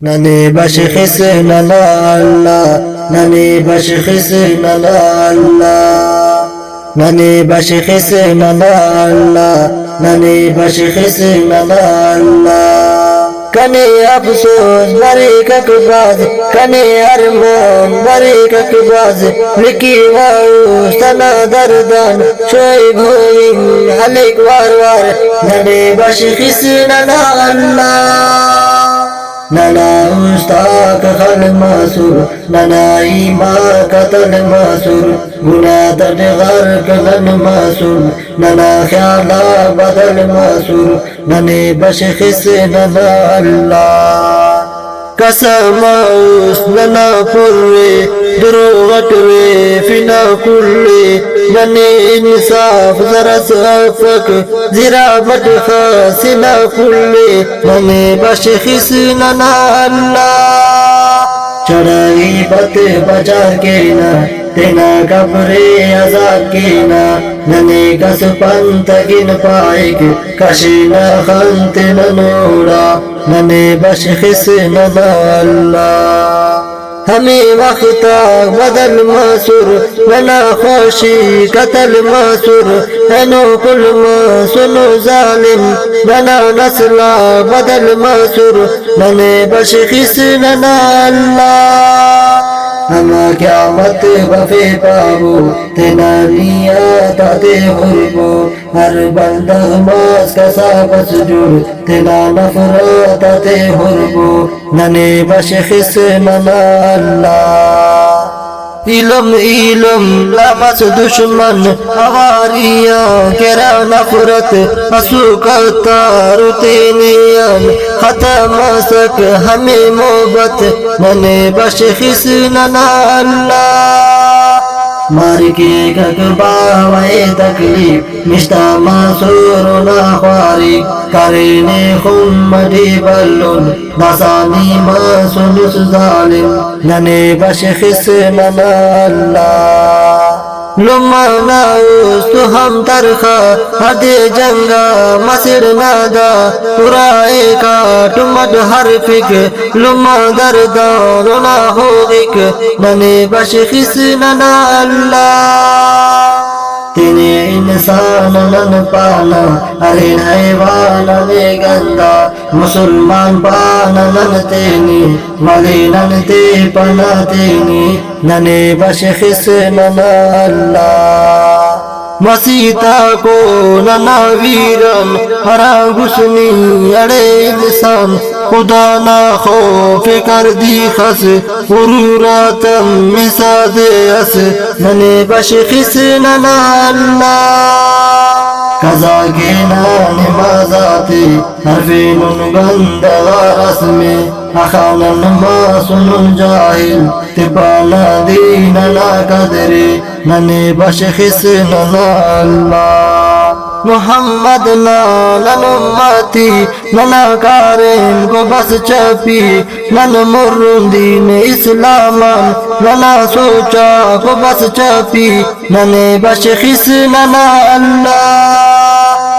نني بشخص نلا الله نني بشخص نلا الله نني بشخص نلا الله نني بشخص نلا الله كني أفسوس بريكك باز كني أرمان بريكك باز لكي واو سنا دردان شوي بوين عليك وار نني بشخص نلا الله ننا مستاق خل ماسور ننا إيما قتل ماسور گناہ درد غرق لن ماسور ننا خیالا بدل ماسور ننے بشخص ننا اللہ قسم اوس ننا پوری دروغت وی فنا کلی ننے انصاف زرس افق زرابت خاسنا کلی ننے بشخص ننا اللہ چڑھائی بت بجا کے نا تینا کبری عذاب کی نا ننے کس پنت گن پائک کشینا خنت ننوڑا ننے بشخص ننا اللہ ہمیں وقتا بدل ماسور ننا خوشی قتل ماسور ہنو کل سنو ظالم ننا نسلا بدل ماسور ننے بشخص ننا اللہ ہما قیامت بفے پابو تینا نیا تاتے غربو ہر بندہ ماس کسا بسجور تینا نفرات تاتے غربو ننے بشخص ننا اللہ علم علم لامس دشمن حواریاں کرا نفرت اسوکتا روتینیاں ختم سک ہمیں محبت ننے بشخص ننا اللہ مار کے گگباوے تکلیف مشتا ماسور ناخواری کرنے خمدی بلون دسانی ماسونس ظالم ننے بشخص ننا اللہ لما ناؤس تو ہم ترخا حد جنگا مسر نادا پورائے کا تمد حرفک لما دردان نا ہوگک ننے بشخص ننا اللہ تینے انسان نن پانا ارین حیوان نے گندا مسلمان پانا نن تینی ملی نن تے پنا تینی ننے بشخص ننا اللہ مسیتا کو ننا ویرن ہرا گسنی اڑے انسان خدا نا خوف کر دی خس غروراتم مسا دے اس ننے بشخص ننا اللہ قضا کے نان بازاتی حرفین گند رسمی اخانن ماسن جاہل تبانا دیننا قدری ننے بشخص ننا اللہ محمد نن امتی ننا کارین کو بس چپی نن مرن دین اسلامان ننا سوچا کو بس چپی ننے بشخص ننا اللہ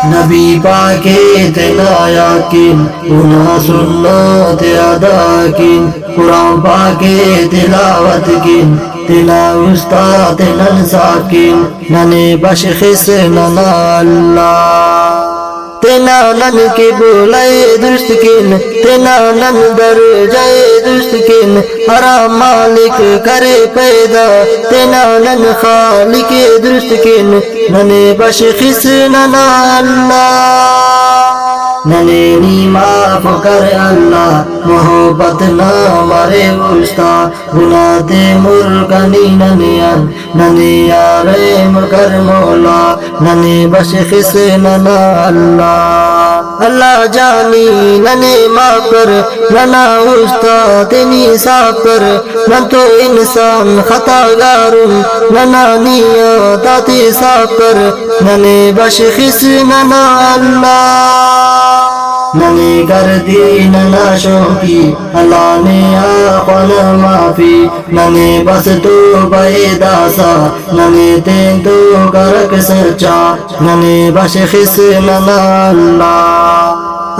نبی پاکے تینا یاکین انہا سنت ادا کین قرآن پاکے تلاوت کین تینا استاد نن ساکین ننے بشخص ننا اللہ تینا نن کی بولائے درست کن تینا نن در جائے درست کن ہرا مالک کرے پیدا تینا نن خالق درست کن ننے بشخص ننا اللہ ننے نیما فکر اللہ محبت نہ مارے استا گناہ دے مرکنی ننیان ننے یارے مکر مولا ننے بشخص ننا اللہ اللہ جانی ننے معاف کر ننا استا تینی صاف کر نن تو انسان خطا گارن ننا نیا تاتی صاف کر ننے بشخص ننا اللہ ننے گردی ننا شوکی اللہ نے آخوان معافی ننے بس تو بیداسا ننے تین تو کرک سچا ننے بشخص ننا اللہ